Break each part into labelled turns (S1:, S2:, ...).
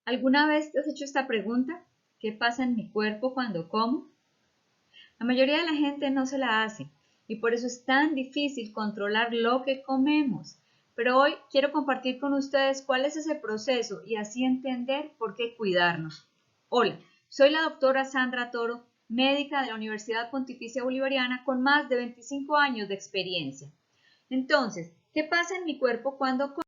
S1: ¿Alguna vez te has hecho esta pregunta? ¿Qué pasa en mi cuerpo cuando como? La mayoría de la gente no se la hace y por eso es tan difícil controlar lo que comemos. Pero hoy quiero compartir con ustedes cuál es ese proceso y así entender por qué cuidarnos. Hola, soy la doctora Sandra Toro, médica de la Universidad Pontificia Bolivariana con más de 25 años de experiencia. Entonces, ¿qué pasa en mi cuerpo cuando como?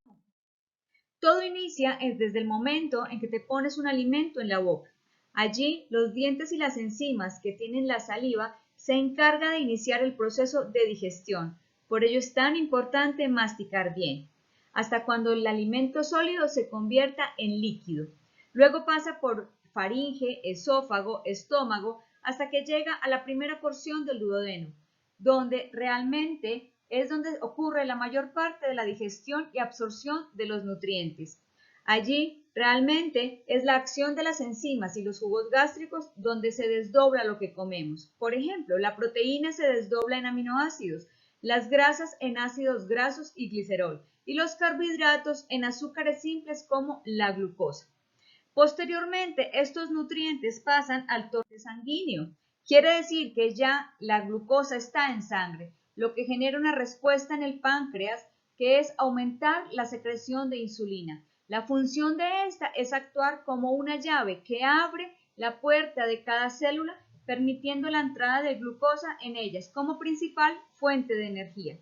S1: Todo inicia desde el momento en que te pones un alimento en la boca. Allí, los dientes y las enzimas que tienen la saliva se encargan de iniciar el proceso de digestión. Por ello es tan importante masticar bien, hasta cuando el alimento sólido se convierta en líquido. Luego pasa por faringe, esófago, estómago, hasta que llega a la primera porción del duodeno, donde realmente es donde ocurre la mayor parte de la digestión y absorción de los nutrientes. Allí realmente es la acción de las enzimas y los jugos gástricos donde se desdobla lo que comemos. Por ejemplo, la proteína se desdobla en aminoácidos, las grasas en ácidos grasos y glicerol, y los carbohidratos en azúcares simples como la glucosa. Posteriormente, estos nutrientes pasan al torrente sanguíneo. Quiere decir que ya la glucosa está en sangre, lo que genera una respuesta en el páncreas que es aumentar la secreción de insulina. La función de esta es actuar como una llave que abre la puerta de cada célula, permitiendo la entrada de glucosa en ellas como principal fuente de energía.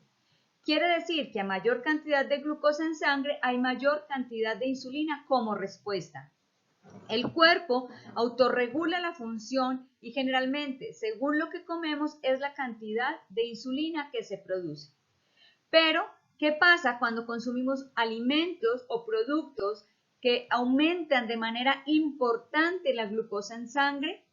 S1: Quiere decir que a mayor cantidad de glucosa en sangre hay mayor cantidad de insulina como respuesta. El cuerpo autorregula la función y generalmente, según lo que comemos, es la cantidad de insulina que se produce. Pero, ¿qué pasa cuando consumimos alimentos o productos que aumentan de manera importante la glucosa en sangre?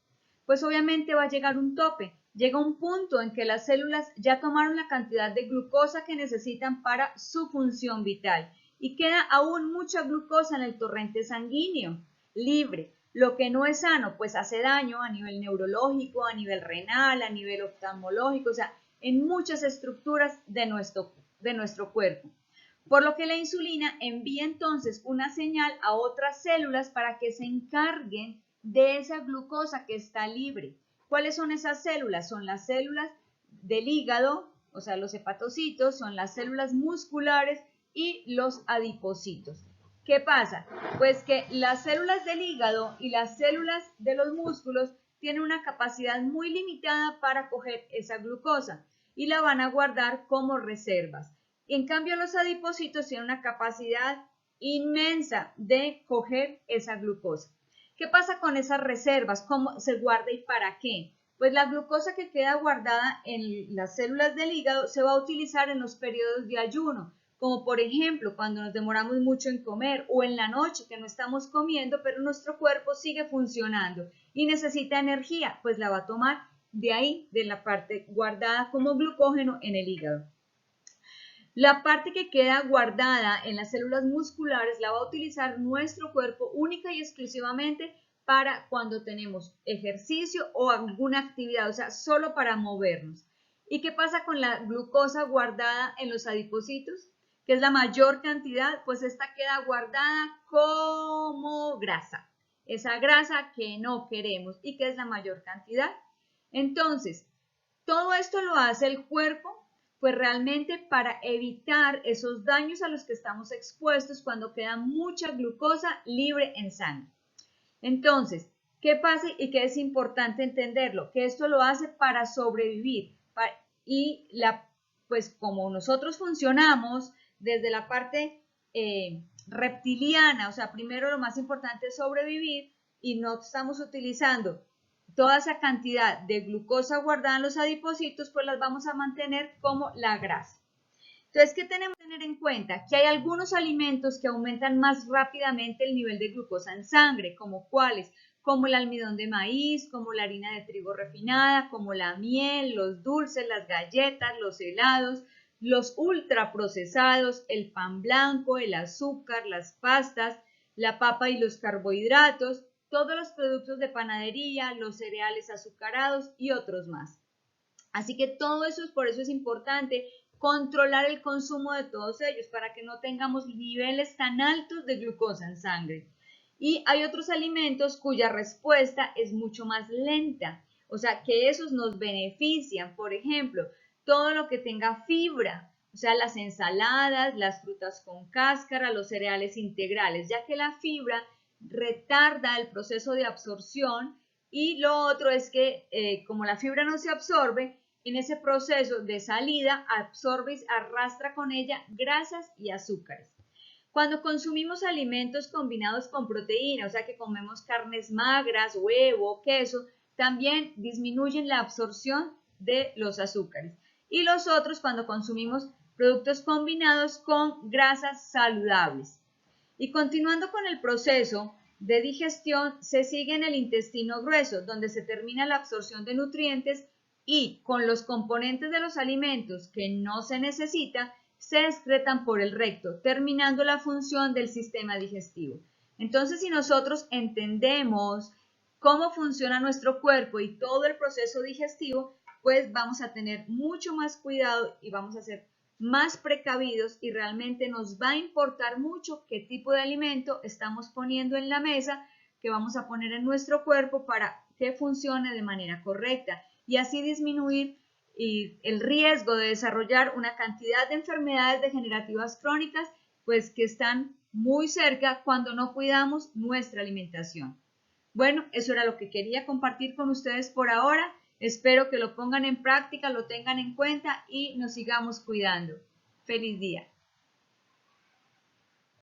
S1: Pues obviamente va a llegar un tope. Llega un punto en que las células ya tomaron la cantidad de glucosa que necesitan para su función vital y queda aún mucha glucosa en el torrente sanguíneo libre. Lo que no es sano, pues hace daño a nivel neurológico, a nivel renal, a nivel oftalmológico, o sea, en muchas estructuras de nuestro cuerpo. Por lo que la insulina envía entonces una señal a otras células para que se encarguen de esa glucosa que está libre. ¿Cuáles son esas células? Son las células del hígado, o sea, los hepatocitos, son las células musculares y los adipocitos. ¿Qué pasa? Pues que las células del hígado y las células de los músculos tienen una capacidad muy limitada para coger esa glucosa y la van a guardar como reservas. En cambio, los adipocitos tienen una capacidad inmensa de coger esa glucosa. ¿Qué pasa con esas reservas? ¿Cómo se guarda y para qué? Pues la glucosa que queda guardada en las células del hígado se va a utilizar en los periodos de ayuno, como por ejemplo cuando nos demoramos mucho en comer o en la noche que no estamos comiendo, pero nuestro cuerpo sigue funcionando y necesita energía, pues la va a tomar de ahí, de la parte guardada como glucógeno en el hígado. La parte que queda guardada en las células musculares la va a utilizar nuestro cuerpo única y exclusivamente para cuando tenemos ejercicio o alguna actividad, o sea, solo para movernos. ¿Y qué pasa con la glucosa guardada en los adipocitos? Que es la mayor cantidad, pues esta queda guardada como grasa. Esa grasa que no queremos y que es la mayor cantidad. Entonces, todo esto lo hace el cuerpo pues realmente para evitar esos daños a los que estamos expuestos cuando queda mucha glucosa libre en sangre. Entonces, ¿qué pasa y qué es importante entenderlo? Que esto lo hace para sobrevivir y pues como nosotros funcionamos desde la parte reptiliana, o sea, primero lo más importante es sobrevivir y no estamos utilizando toda esa cantidad de glucosa guardada en los adipocitos, pues las vamos a mantener como la grasa. Entonces, ¿qué tenemos que tener en cuenta? Que hay algunos alimentos que aumentan más rápidamente el nivel de glucosa en sangre, como cuáles, como el almidón de maíz, como la harina de trigo refinada, como la miel, los dulces, las galletas, los helados, los ultraprocesados, el pan blanco, el azúcar, las pastas, la papa y los carbohidratos, todos los productos de panadería, los cereales azucarados y otros más. Así que todo eso por eso es importante controlar el consumo de todos ellos para que no tengamos niveles tan altos de glucosa en sangre. Y hay otros alimentos cuya respuesta es mucho más lenta, o sea que esos nos benefician. Por ejemplo, todo lo que tenga fibra, o sea, las ensaladas, las frutas con cáscara, los cereales integrales, ya que la fibra retarda el proceso de absorción. Y lo otro es que como la fibra no se absorbe, en ese proceso de salida absorbe y arrastra con ella grasas y azúcares. Cuando consumimos alimentos combinados con proteína, o sea que comemos carnes magras, huevo, queso, también disminuyen la absorción de los azúcares. Y los otros cuando consumimos productos combinados con grasas saludables. Y continuando con el proceso de digestión, se sigue en el intestino grueso, donde se termina la absorción de nutrientes y con los componentes de los alimentos que no se necesita, se excretan por el recto, terminando la función del sistema digestivo. Entonces, si nosotros entendemos cómo funciona nuestro cuerpo y todo el proceso digestivo, pues vamos a tener mucho más cuidado y vamos a ser más precavidos y realmente nos va a importar mucho qué tipo de alimento estamos poniendo en la mesa, que vamos a poner en nuestro cuerpo para que funcione de manera correcta y así disminuir el riesgo de desarrollar una cantidad de enfermedades degenerativas crónicas, pues que están muy cerca cuando no cuidamos nuestra alimentación. Bueno, eso era lo que quería compartir con ustedes por ahora. Espero que lo pongan en práctica, lo tengan en cuenta y nos sigamos cuidando. ¡Feliz día!